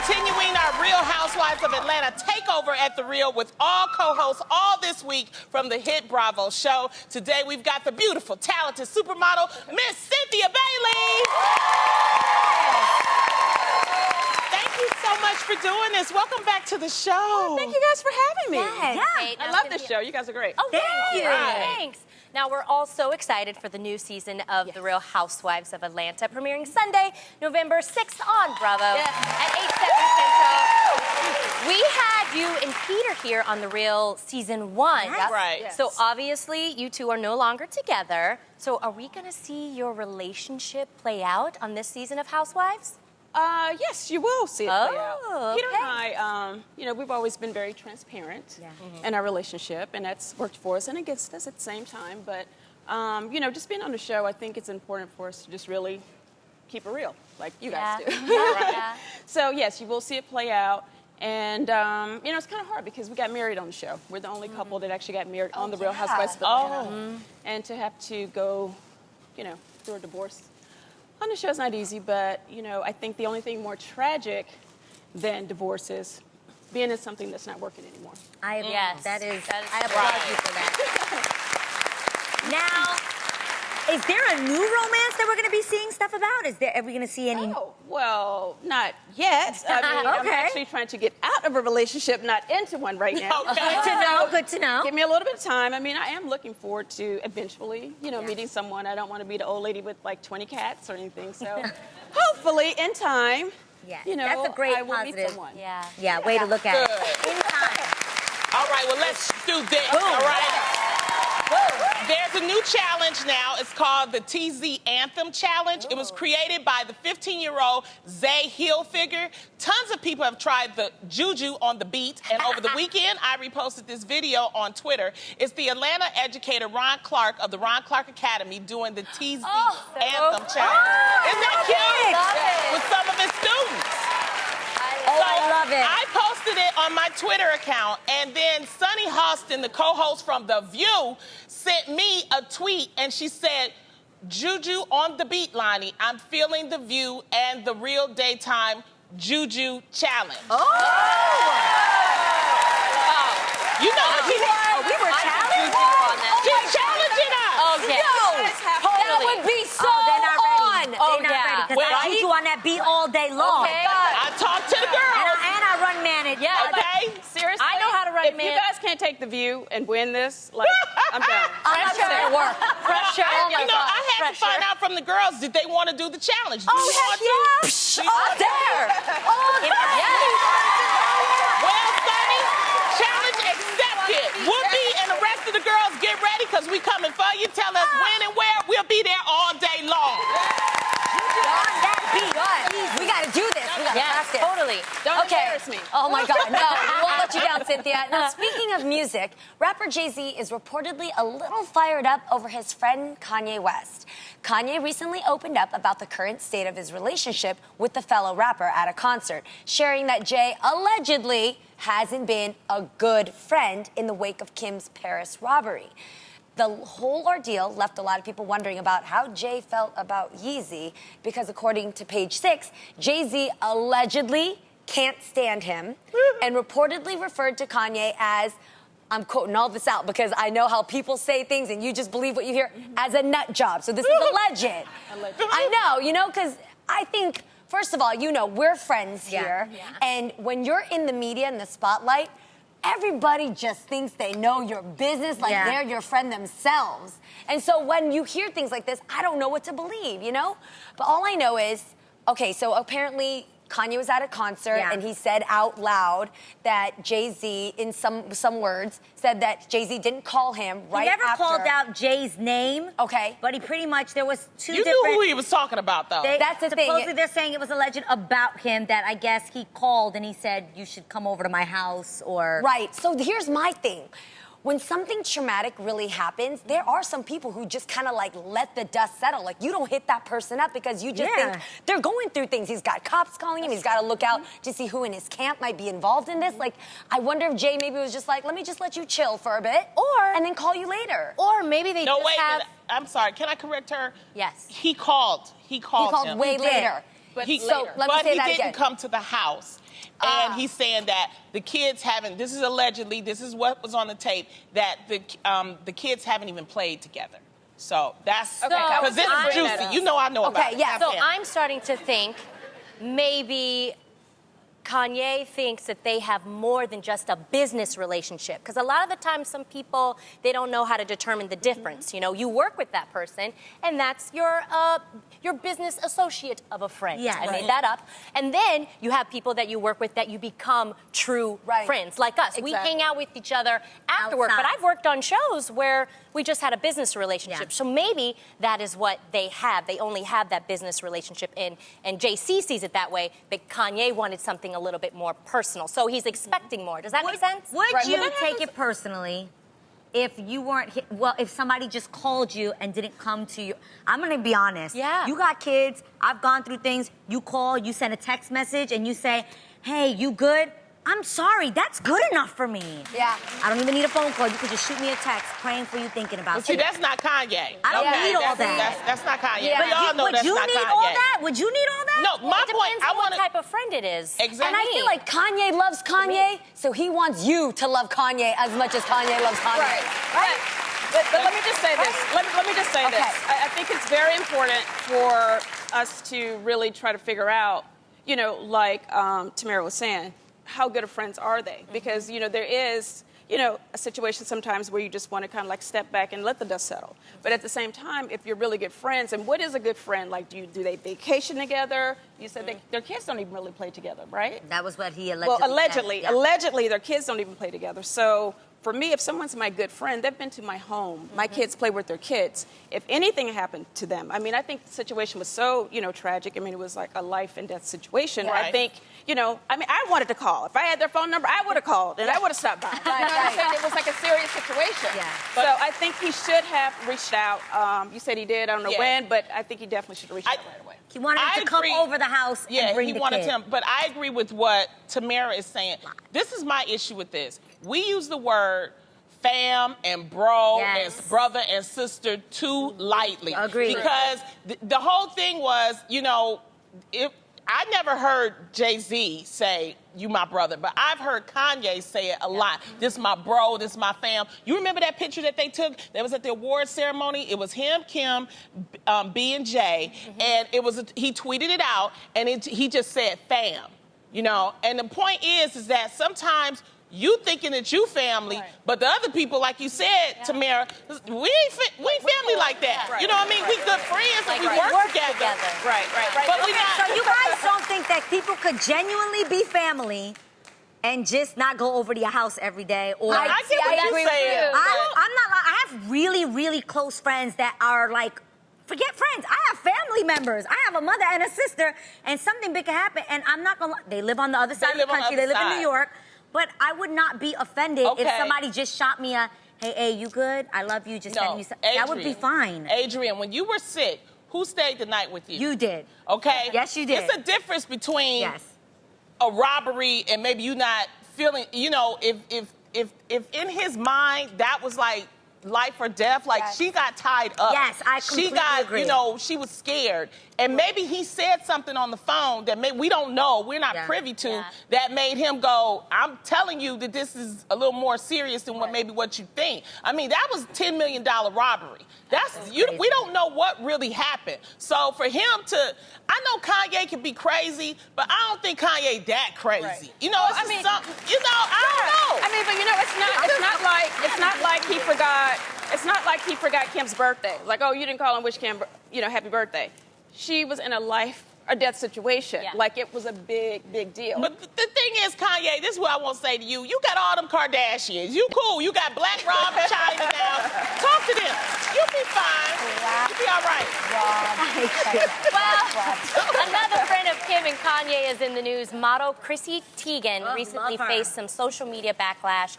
continuing our Real Housewives of Atlanta takeover at The Real with all co-hosts all this week from the hit Bravo show. Today we've got the beautiful, talented supermodel, Miss Cynthia Bailey. Thank you so much for doing this. Welcome back to the show. Oh, thank you guys for having me. Yes. I love this show. You guys are great. Oh, thank you. Right. Thanks. Now, we're all so excited for the new season of The Real Housewives of Atlanta, premiering Sunday, November 6th on Bravo at 8/7 Central. We had you and Peter here on The Real Season 1. Yes. Right. Yes. So, obviously, you two are no longer together. So, are we going to see your relationship play out on this season of Housewives? Yes, you will see it play out. Oh, Peter and okay. I, we've always been very transparent in our relationship, and that's worked for us and against us at the same time. But, just being on the show, I think it's important for us to just really keep it real, like you guys do. Yeah. So, yes, you will see it play out. And, it's kind of hard because we got married on the show. We're the only couple that actually got married on The Real Housewives of Atlanta. And to have to go, through a divorce on the show is not easy, but, I think the only thing more tragic than divorce is being in something that's not working anymore. I agree. Yes. I That applaud right. you for that. Now, is there a new romance that we're going to be seeing stuff about? Are we going to see any? Oh, well, not yet. I'm Okay. actually trying to get out of a relationship, not into one right now. Okay. Good to know. Good to know. Give me a little bit of time. I am looking forward to eventually, meeting someone. I don't want to be the old lady with like 20 cats or anything. So hopefully in time, Yes, that's a great I will meet positive. someone. Yeah, way to look at Good. it. In time. All right, well, let's do this. All right. There's a new challenge now. It's called the TZ Anthem Challenge. It was created by the 15-year-old Zay Hilfiger. Tons of people have tried the Juju on the beat, and over the weekend, I reposted this video on Twitter. It's the Atlanta educator Ron Clark of the Ron Clark Academy doing the TZ Anthem Challenge. Isn't that cute? With some of his students. I love it. I posted it on my Twitter account, and then Sunny Hostin, the co-host from The View, sent me a tweet, and she said, "Juju on the beat, Lonnie. I'm feeling The View and the Real Daytime Juju Challenge." You know what she was? We were challenged on that. She's challenging us. Okay. That would be so they're not ready. Oh, They're not yeah. ready. Because Well, I keep you on that beat all day long. Okay. I talked to the girls. And I run man it. Yeah. Okay? Seriously? I know how to run If you guys can't take The View and win this, I'm done. I'm not sure it'll work. Pressure. I had to find out from the girls, did they want to do the challenge? Do Oh, you want heck yeah. to? Oh, there. Oh, Well, Sunny, challenge accepted. Whoopi and the rest of the girls, get ready, because we coming for you. Tell us when and where. We'll be there all day long. on that beat. We got to do this. We got to practice. Totally. Don't embarrass me. Oh my God, no, we won't let you down, Cynthia. Now, speaking of music, rapper Jay-Z is reportedly a little fired up over his friend Kanye West. Kanye recently opened up about the current state of his relationship with the fellow rapper at a concert, sharing that Jay allegedly hasn't been a good friend in the wake of Kim's Paris robbery. The whole ordeal left a lot of people wondering about how Jay felt about Yeezy, because according to Page 6, Jay-Z allegedly can't stand him and reportedly referred to Kanye as, I'm quoting all this out because I know how people say things and you just believe what you hear, as a nut job. So this is alleged. I know, because I think, first of all, we're friends here. Yeah. And when you're in the media, in the spotlight, everybody just thinks they know your business, like they're your friend themselves. And so when you hear things like this, I don't know what to believe, But all I know is, okay, so apparently Kanye was at a concert and he said out loud that Jay-Z, in some words, said that Jay-Z didn't call him right after. He never called out Jay's name. Okay. But he pretty much, there was two You different... knew who he was talking about, though. That's the thing. Supposedly they're saying it was alleged about him, that I guess he called and he said, you should come over to my house or... Right. So here's my thing. When something traumatic really happens, there are some people who just kind of like let the dust settle. Like, you don't hit that person up because you just think they're going through things. He's got cops calling him. He's got to look out to see who in his camp might be involved in this. Like, I wonder if Jay maybe was just like, let me just let you chill for a bit, and then call you later. Or maybe they No, wait a minute. I'm sorry. Can I correct her? Yes. He called. He called him. Way later. But he, later. let me but say he that didn't again. come to the house. And he's saying that the kids haven't, this is allegedly, this is what was on the tape, that the kids haven't even played together. So that's, because this is juicy. You know I know about it. Yeah, so I'm starting to think maybe Kanye thinks that they have more than just a business relationship. Because a lot of the time, some people, they don't know how to determine the difference. You know, you work with that person, and that's your business associate of a friend. Yeah, I made that up. And then you have people that you work with that you become true friends, like us. We hang out with each other after work. But I've worked on shows where we just had a business relationship. So maybe that is what they have. They only have that business relationship, and JC sees it that way, but Kanye wanted something a little bit more personal. So he's expecting more. Does that make sense? Would you take it personally if you weren't, if somebody just called you and didn't come to you? I'm going to be honest. Yeah. You got kids. I've gone through things. You call, you send a text message, and you say, hey, you good? I'm sorry, that's good enough for me. Yeah. I don't even need a phone call. You could just shoot me a text, praying for you, thinking about But see, that's not Kanye. I don't need all that. That's not Kanye. Yeah. We all know Would that's you not need Kanye. all that? Would you need all that? No, my It point, depends I on want what type of friend it is. Exactly. And I feel like Kanye loves Kanye, so he wants you to love Kanye as much as Kanye loves Kanye. Right. But let me just say this. Let me just say this. I think it's very important for us to really try to figure out, you know, like Tamara was saying, how good of friends are they? Because, you know, there is, you know, a situation sometimes where you just want to kind of like step back and let the dust settle. But at the same time, if you're really good friends, and what is a good friend? Like, do they vacation together? You said their kids don't even really play together, right? That was what he allegedly allegedly. said. Yeah. Allegedly, their kids don't even play together. So for me, if someone's my good friend, they've been to my home. My kids play with their kids. If anything happened to them, I mean, I think the situation was so, you know, tragic. I mean, it was like a life and death situation. Right. I think, you know, I mean, I wanted to call. If I had their phone number, I would have called and I would have stopped by. You know what I'm saying? It was like a serious situation. Yeah. So I think he should have reached out. You said he did. I don't know when, but I think he definitely should have reached out right away. He wanted him to come over the house and bring the he wanted kid. him. But I agree with what Tamara is saying. This is my issue with this. We use the word fam and bro and brother and sister too lightly. Agreed. Because the whole thing was, you know, I never heard Jay-Z say, you my brother, but I've heard Kanye say it a lot. This is my bro, this is my fam. You remember that picture that they took that was at the award ceremony? It was him, Kim, B, and J, and it was he tweeted it out, and he just said fam, you know? And the point is that sometimes you thinking that you family, but the other people, like you said, Tamara, we ain't family like that. You know what I mean? We good friends and we work together. Right. But we not. So you guys don't think that people could genuinely be family and just not go over to your house every day? Or I get what you're saying. I'm not like, I have really, really close friends that are like, forget friends. I have family members. I have a mother and a sister, and something big can happen, and I'm not gonna lie. They live on the other side of the country. They live in New York. But I would not be offended if somebody just shot me a, hey, you good? I love you. Just sending you something. That would be fine. Adrian, when you were sick, who stayed the night with you? You did. Okay? Yes, you did. It's a difference between a robbery and maybe you not feeling, you know, if in his mind that was like life or death, like she got tied up. Yes, I completely agree. You know, she was scared. And maybe he said something on the phone that we don't know, we're not privy to, that made him go, I'm telling you that this is a little more serious than what you think. I mean, that was a $10 million robbery. We don't know what really happened. So for him to, I know Kanye can be crazy, but I don't think Kanye that crazy. You know, I don't know. I mean, but you know, it's not like he forgot. It's not like he forgot Kim's birthday. Like, oh, you didn't call and wish Kim, you know, happy birthday. She was in a life or death situation. Like, it was a big, big deal. But the thing is, Kanye, this is what I want to say to you. You got all them Kardashians. You cool. You got Black Rob and China now. Talk to them. You'll be fine. You'll be all right. Well, another friend of Kim and Kanye is in the news. Model Chrissy Teigen recently faced some social media backlash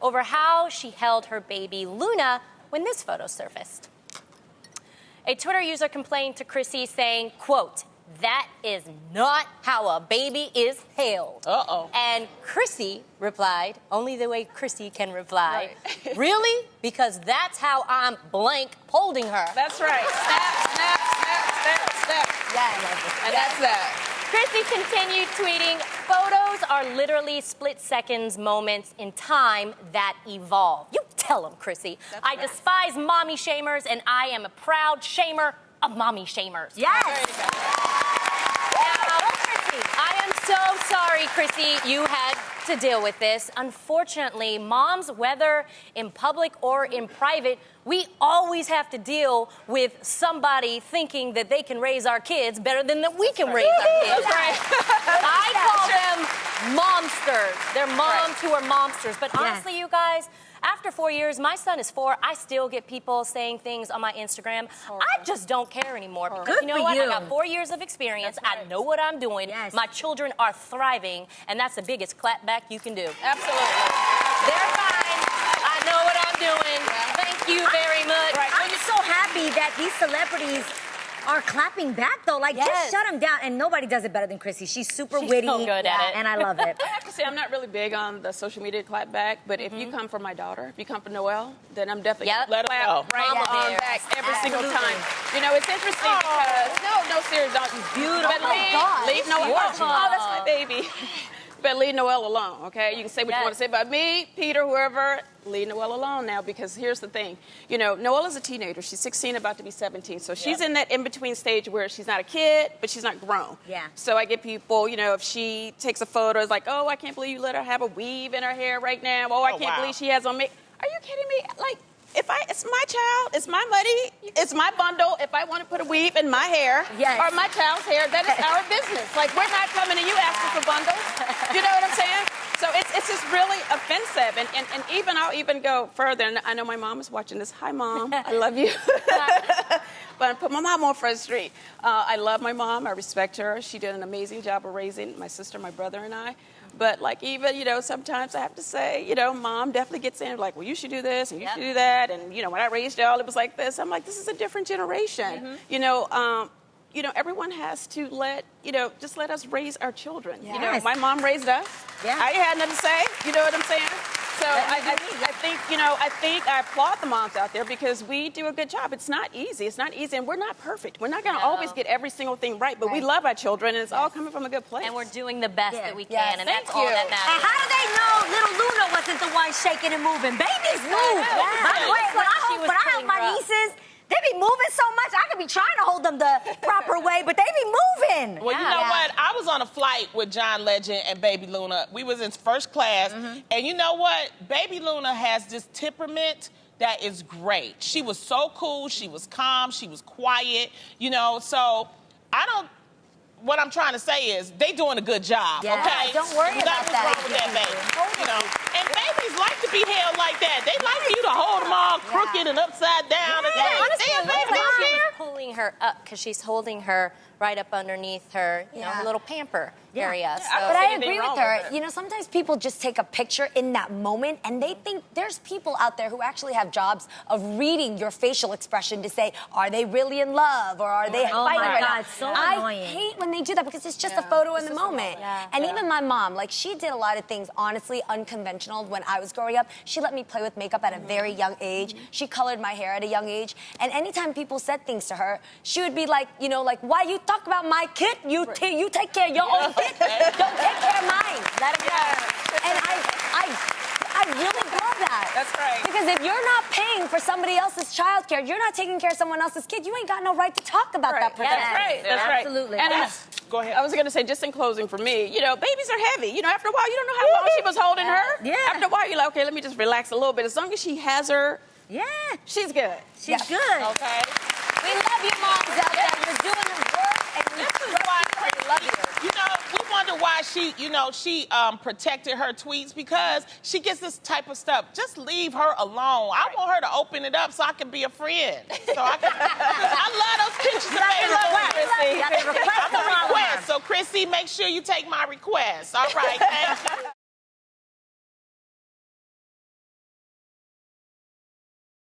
over how she held her baby Luna when this photo surfaced. A Twitter user complained to Chrissy saying, quote, "That is not how a baby is held." And Chrissy replied, only the way Chrissy can reply, "Really? Because that's how I'm blank holding her." That's right. Snap, snap, snap, snap, snap. Yes. And that's that. Chrissy continued tweeting, photos are literally split seconds, moments in time that evolve. You tell them, Chrissy. I despise mommy shamers, and I am a proud shamer of mommy shamers. Yes. Now, I am so sorry, Chrissy, you had to deal with this. Unfortunately, moms, whether in public or in private, we always have to deal with somebody thinking that they can raise our kids better than that we can raise our kids. I call them momsters. They're moms who are momsters. But honestly, you guys, after 4 years, my son is 4. I still get people saying things on my Instagram. I just don't care anymore. Because Good you know for what? you. I got 4 years of experience. I know what I'm doing. Yes. My children are thriving. And that's the biggest clapback you can do. Absolutely. They're fine. I know what I'm doing. Thank you very much. I'm so happy that these celebrities are clapping back, though. Like, just shut them down. And nobody does it better than Chrissy. She's super witty. so good at it. And I love it. I have to say, I'm not really big on the social media clapback, but if you come for my daughter, if you come for Noelle, then I'm definitely Yep. gonna Let her go. clap right Mama on bears. back every single Absolutely. time. You know, it's interesting because, no, serious, don't. Beautiful. But leave Noelle alone. Gorgeous. Oh, that's my baby. But leave Noelle alone, okay? You can say what you want to say about me, Peter, whoever. Leave Noelle alone now, because here's the thing. You know, Noelle is a teenager. She's 16, about to be 17. So she's in that in-between stage where she's not a kid, but she's not grown. Yeah. So I get people, you know, if she takes a photo, it's like, oh, I can't believe you let her have a weave in her hair right now. Oh, I can't believe she has on make. Are you kidding me? Like, it's my child, it's my money, it's my bundle. If I want to put a weave in my hair or my child's hair, that is our business. Like, we're not coming to you asking for bundles. You know what I'm saying? So it's just really offensive. And even I'll even go further. And I know my mom is watching this. Hi, Mom. I love you. But I put my mom on Front Street. I love my mom. I respect her. She did an amazing job of raising my sister, my brother, and I. But, like, even, you know, sometimes I have to say, you know, Mom definitely gets in, like, well, you should do this and you should do that. And, you know, when I raised y'all, it was like this. I'm like, this is a different generation. You know, everyone has to just let us raise our children. Yes. You know, my mom raised us. Yeah. I had nothing to say. You know what I'm saying? So I think I applaud the moms out there because we do a good job. It's not easy. It's not easy, and we're not perfect. We're not going to always get every single thing right, but we love our children, and it's all coming from a good place. And we're doing the best that we can, and Thank that's all you. that And matters. how do they know little Luna wasn't the one shaking and moving? Babies move. By the way, when I help my nieces, they be moving so much. I could be trying to hold them the proper way, but they be moving. Well, you know what? I was on a flight with John Legend and Baby Luna. We was in first class, and you know what? Baby Luna has this temperament that is great. She was so cool. She was calm. She was quiet. You know, so what I'm trying to say is they doing a good job, okay? Don't worry about Nothing's that. wrong with that baby. You know, and babies like to be held like that. They like you to hold them all crooked and upside down. And Honestly, damn, it baby, looks like don't she care. was pulling her up because she's holding her right up underneath her, you know, her little pamper area. So. But I anything agree with wrong her. with it. You know, sometimes people just take a picture in that moment and they think there's people out there who actually have jobs of reading your facial expression to say, are they really in love or are they Oh fighting my right God, now? so I annoying. hate when they do that because it's just a photo in the moment. And even my mom, like, she did a lot of things, honestly, unconventional when I was growing up. She let me play with makeup at a very young age. She colored my hair at a young age. And anytime people said things to her, she would be like, you know, like, why you talk about my kid? You take care of your own kid. Don't take care of mine. Let it go. And I really love that. That's right. Because if you're not paying for somebody else's childcare, you're not taking care of someone else's kid, you ain't got no right to talk about that person. That's right. That's right. Absolutely. And Go ahead. I was going to say, just in closing for me, you know, babies are heavy. You know, after a while, you don't know how long she was holding her. Yeah. After a while, you're like, okay, let me just relax a little bit. As long as she has her, Yeah, she's good. she's good. Okay. We love you, moms out there. You're doing the work, and we love you. You know, we wonder why she protected her tweets because she gets this type of stuff. Just leave her alone. I want her to open it up so I can be a friend. So I love those pictures of baby Chrissy. You gotta request I'm them a all. request. So Chrissy, make sure you take my request. All right, thank you.